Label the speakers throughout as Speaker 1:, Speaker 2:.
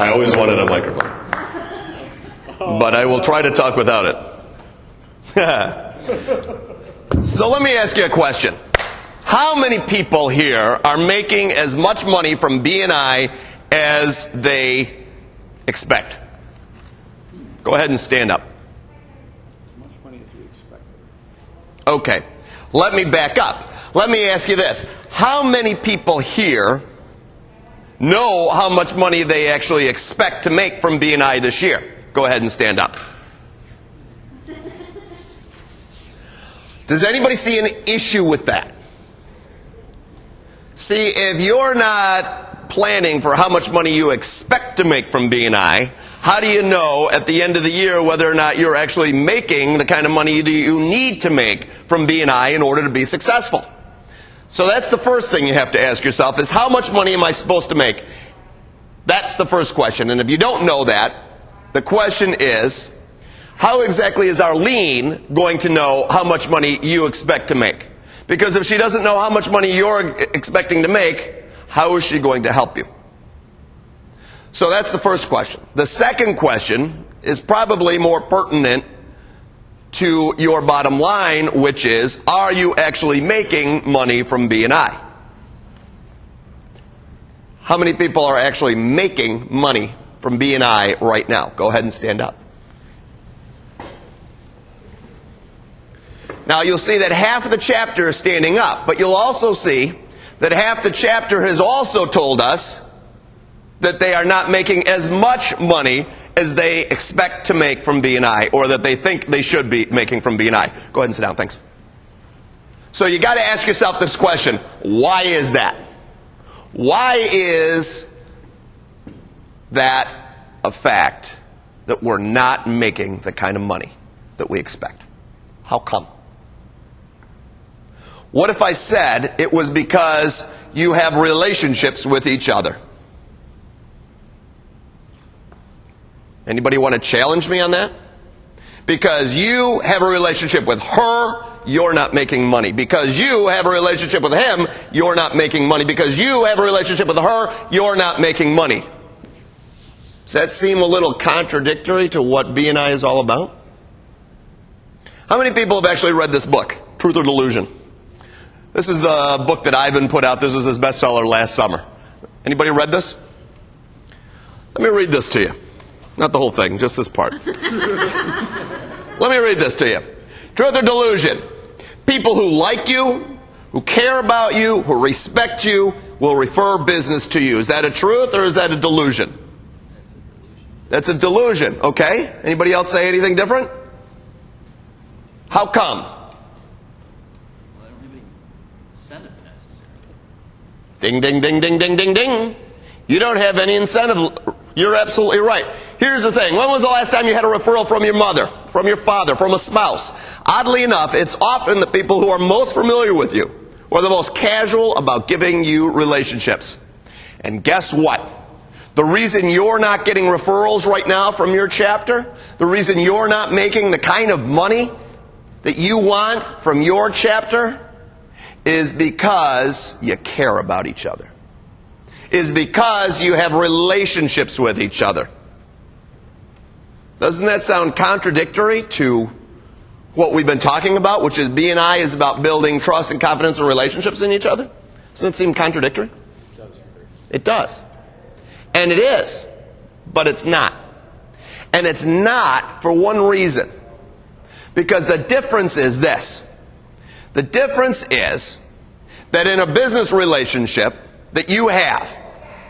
Speaker 1: I always wanted a microphone. But I will try to talk without it. So let me ask you a question. How many people here are making as much money from BNI as they expect? Go ahead and stand up.
Speaker 2: As much money as you expect.
Speaker 1: Okay. Let me back up. Let me ask you this. How many people here know how much money they actually expect to make from BNI this year? Go ahead and stand up. Does anybody see an issue with that? See, if you're not planning for how much money you expect to make from BNI, how do you know at the end of the year whether or not you're actually making the kind of money that you need to make from BNI in order to be successful? So that's the first thing you have to ask yourself is how much money am I supposed to make? That's the first question. And if you don't know that, the question is, how exactly is Arlene going to know how much money you expect to make? Because if she doesn't know how much money you're expecting to make, how is she going to help you? So that's the first question. The second question is probably more pertinent to your bottom line, which is, are you actually making money from BNI? How many people are actually making money from BNI right now? Go ahead and stand up. Now you'll see that half of the chapter is standing up, but you'll also see that half the chapter has also told us that they are not making as much money as they expect to make from BNI, or that they think they should be making from BNI. Go ahead and sit down, thanks. So you got to ask yourself this question, why is that? Why is that a fact that we're not making the kind of money that we expect? How come? What if I said it was because you have relationships with each other? Anybody want to challenge me on that? Because you have a relationship with her, you're not making money. Because you have a relationship with him, you're not making money. Because you have a relationship with her, you're not making money. Does that seem a little contradictory to what BNI is all about? How many people have actually read this book, Truth or Delusion? This is the book that Ivan put out. This was his bestseller last summer. Anybody read this? Let me read this to you. Not the whole thing, just this part. Let me read this to you. Truth or Delusion. People who like you, who care about you, who respect you, will refer business to you. Is that a truth or is that a delusion? That's a delusion, okay? Anybody else say anything different? How come? Ding, ding, ding, ding, ding, ding, ding. You don't have any incentive. You're absolutely right. Here's the thing. When was the last time you had a referral from your mother, from your father, from a spouse? Oddly enough, it's often the people who are most familiar with you or the most casual about giving you relationships. And guess what? The reason you're not getting referrals right now from your chapter, the reason you're not making the kind of money that you want from your chapter, is because you care about each other. Is because you have relationships with each other. Doesn't that sound contradictory to what we've been talking about, which is BNI is about building trust and confidence and relationships in each other? Doesn't it seem contradictory? It does. And it is. But it's not. And it's not for one reason. Because the difference is this. The difference is that in a business relationship that you have,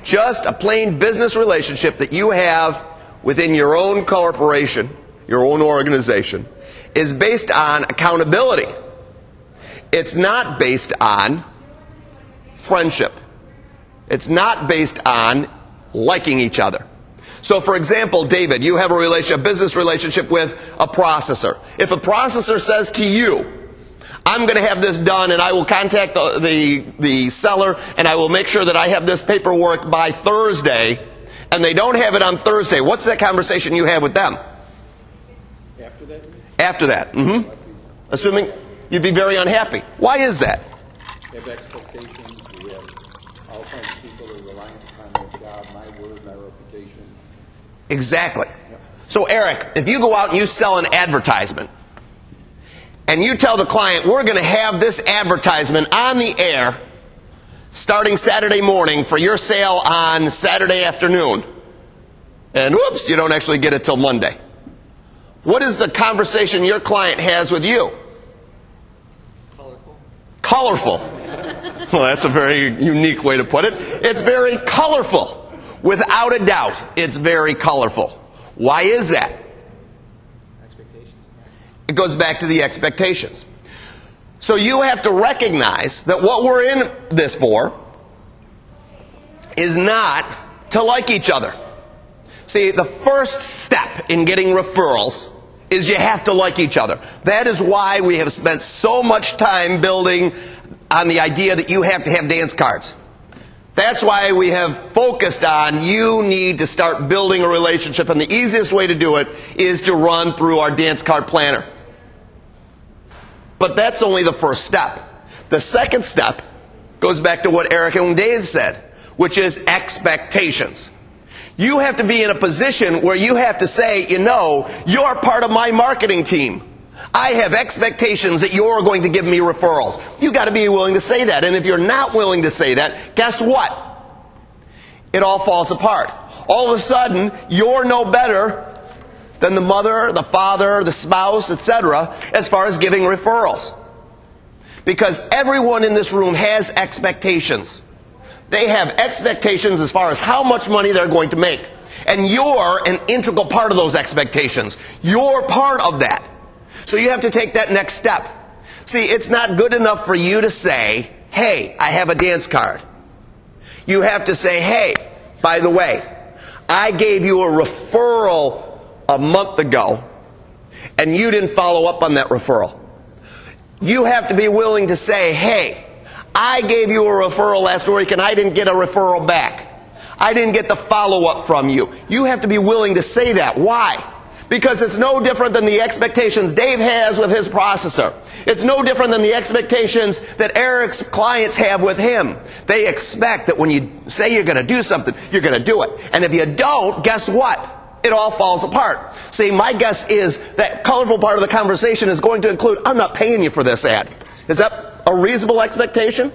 Speaker 1: just a plain business relationship that you have within your own corporation, your own organization, is based on accountability. It's not based on friendship. It's not based on liking each other. So, for example, David, you have a business relationship with a processor. If a processor says to you, I'm going to have this done and I will contact the seller and I will make sure that I have this paperwork by Thursday, and they don't have it on Thursday, what's that conversation you have with them?
Speaker 2: After that?
Speaker 1: After that. Mm-hmm. Assuming you'd be very unhappy. Why is that?
Speaker 2: We have expectations, we have all kinds of people are reliant upon their job, my word, my reputation.
Speaker 1: Exactly. So Eric, if you go out and you sell an advertisement, and you tell the client, we're going to have this advertisement on the air starting Saturday morning for your sale on Saturday afternoon, and whoops, you don't actually get it till Monday. What is the conversation your client has with you? Colorful. Well, that's a very unique way to put it. It's very colorful. Without a doubt, it's very colorful. Why is that? It goes back to the expectations. So you have to recognize that what we're in this for is not to like each other. See, the first step in getting referrals is you have to like each other. That is why we have spent so much time building on the idea that you have to have dance cards. That's why we have focused on you need to start building a relationship, and the easiest way to do it is to run through our dance card planner. But that's only the first step. The second step goes back to what Eric and Dave said, which is expectations. You have to be in a position where you have to say, you know, you're part of my marketing team. I have expectations that you're going to give me referrals. You've got to be willing to say that. And if you're not willing to say that, guess what? It all falls apart. All of a sudden, you're no better than the mother, the father, the spouse, etc., as far as giving referrals. Because everyone in this room has expectations. They have expectations as far as how much money they're going to make. And you're an integral part of those expectations. You're part of that. So you have to take that next step. See, it's not good enough for you to say, hey, I have a dance card. You have to say, hey, by the way, I gave you a referral a month ago, and you didn't follow up on that referral. You have to be willing to say, hey, I gave you a referral last week and I didn't get a referral back. I didn't get the follow-up from you. You have to be willing to say that. Why? Because it's no different than the expectations Dave has with his processor. It's no different than the expectations that Eric's clients have with him. They expect that when you say you're going to do something, you're going to do it. And if you don't, guess what? It all falls apart. See, my guess is that colorful part of the conversation is going to include, I'm not paying you for this ad. Is that a reasonable expectation?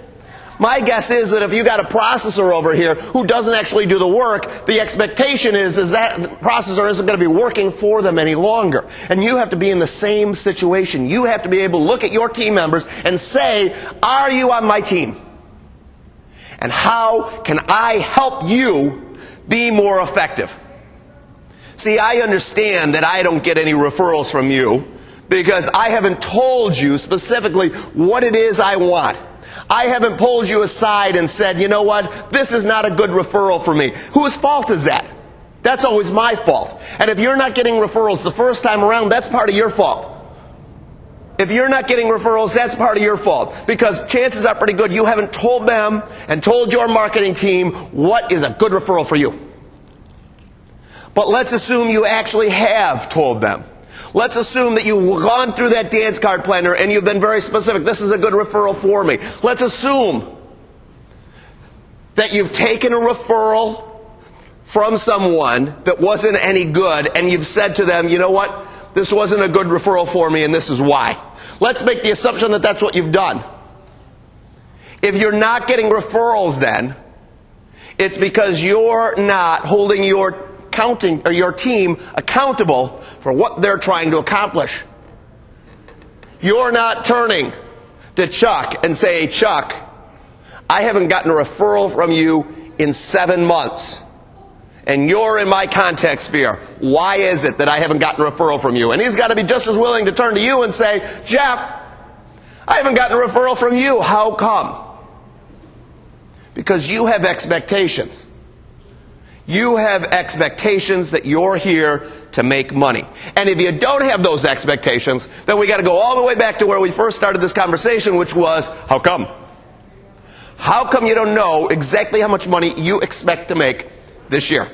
Speaker 1: My guess is that if you got a processor over here who doesn't actually do the work, the expectation is that processor isn't going to be working for them any longer. And you have to be in the same situation. You have to be able to look at your team members and say, are you on my team? And how can I help you be more effective? See, I understand that I don't get any referrals from you because I haven't told you specifically what it is I want. I haven't pulled you aside and said, you know what, this is not a good referral for me. Whose fault is that? That's always my fault. And if you're not getting referrals the first time around, that's part of your fault. If you're not getting referrals, that's part of your fault. Because chances are pretty good you haven't told them and told your marketing team what is a good referral for you. But let's assume you actually have told them. Let's assume that you've gone through that dance card planner and you've been very specific. This is a good referral for me. Let's assume that you've taken a referral from someone that wasn't any good and you've said to them, you know what, this wasn't a good referral for me and this is why. Let's make the assumption that that's what you've done. If you're not getting referrals then, it's because you're not holding your team accountable for what they're trying to accomplish. You're not turning to Chuck and say, Chuck, I haven't gotten a referral from you in 7 months. And you're in my contact sphere. Why is it that I haven't gotten a referral from you? And he's got to be just as willing to turn to you and say, Jeff, I haven't gotten a referral from you. How come? Because you have expectations. You have expectations that you're here to make money. And if you don't have those expectations, then we got to go all the way back to where we first started this conversation, which was, how come? How come you don't know exactly how much money you expect to make this year?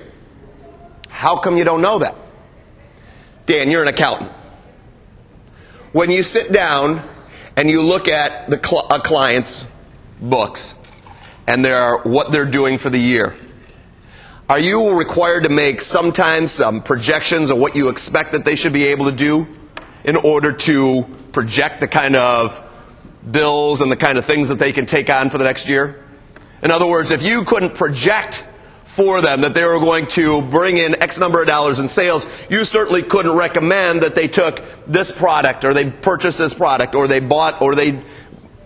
Speaker 1: How come you don't know that? Dan, you're an accountant. When you sit down and you look at a client's books, and what they're doing for the year. Are you required to make sometimes some projections of what you expect that they should be able to do in order to project the kind of bills and the kind of things that they can take on for the next year? In other words, if you couldn't project for them that they were going to bring in X number of dollars in sales, you certainly couldn't recommend that they took this product or they purchased this product or they bought or they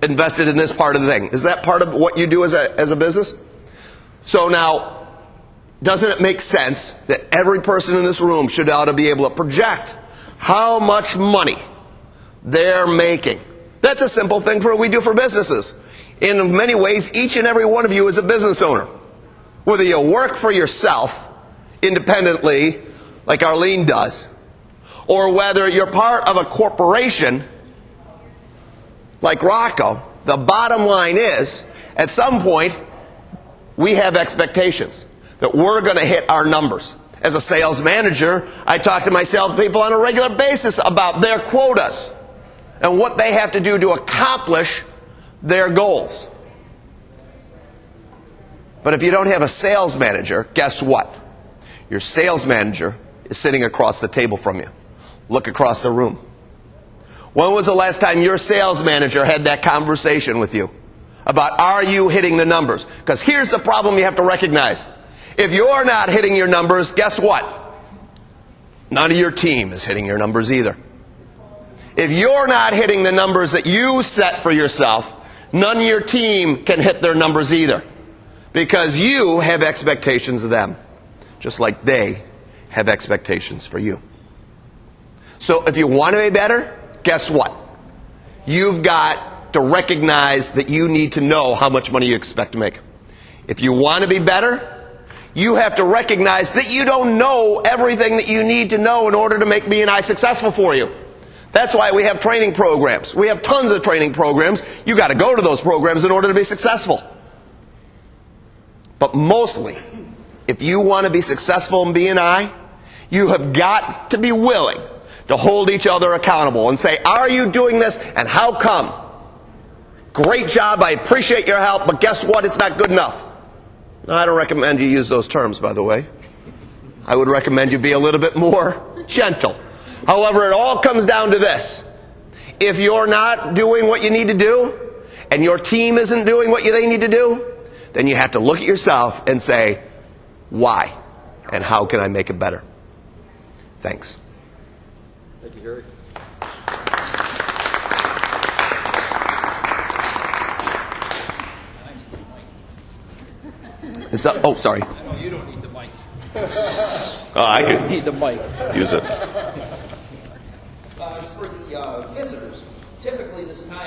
Speaker 1: invested in this part of the thing. Is that part of what you do as a business? So now, doesn't it make sense that every person in this room should ought to be able to project how much money they're making? That's a simple thing for what we do for businesses. In many ways, each and every one of you is a business owner. Whether you work for yourself independently, like Arlene does, or whether you're part of a corporation like Rocco, the bottom line is, at some point, we have expectations that we're going to hit our numbers. As a sales manager, I talk to my salespeople on a regular basis about their quotas and what they have to do to accomplish their goals. But if you don't have a sales manager, guess what? Your sales manager is sitting across the table from you. Look across the room. When was the last time your sales manager had that conversation with you about, are you hitting the numbers? Because here's the problem you have to recognize. If you're not hitting your numbers, guess what? None of your team is hitting your numbers either. If you're not hitting the numbers that you set for yourself, none of your team can hit their numbers either. Because you have expectations of them, just like they have expectations for you. So if you want to be better, guess what? You've got to recognize that you need to know how much money you expect to make. If you want to be better, you have to recognize that you don't know everything that you need to know in order to make B&I successful for you. That's why we have training programs. We have tons of training programs. You've got to go to those programs in order to be successful. But mostly, if you want to be successful in B&I, you have got to be willing to hold each other accountable and say, are you doing this and how come? Great job, I appreciate your help, but guess what? It's not good enough. Now, I don't recommend you use those terms, by the way. I would recommend you be a little bit more gentle. However, it all comes down to this. If you're not doing what you need to do, and your team isn't doing what they need to do, then you have to look at yourself and say, why? And how can I make it better? Thanks.
Speaker 2: Thank you, Gary.
Speaker 1: It's up. Oh, sorry.
Speaker 3: No, you don't need the mic.
Speaker 1: Oh, I could
Speaker 3: Need the mic.
Speaker 1: use it.
Speaker 4: For the visitors, typically this time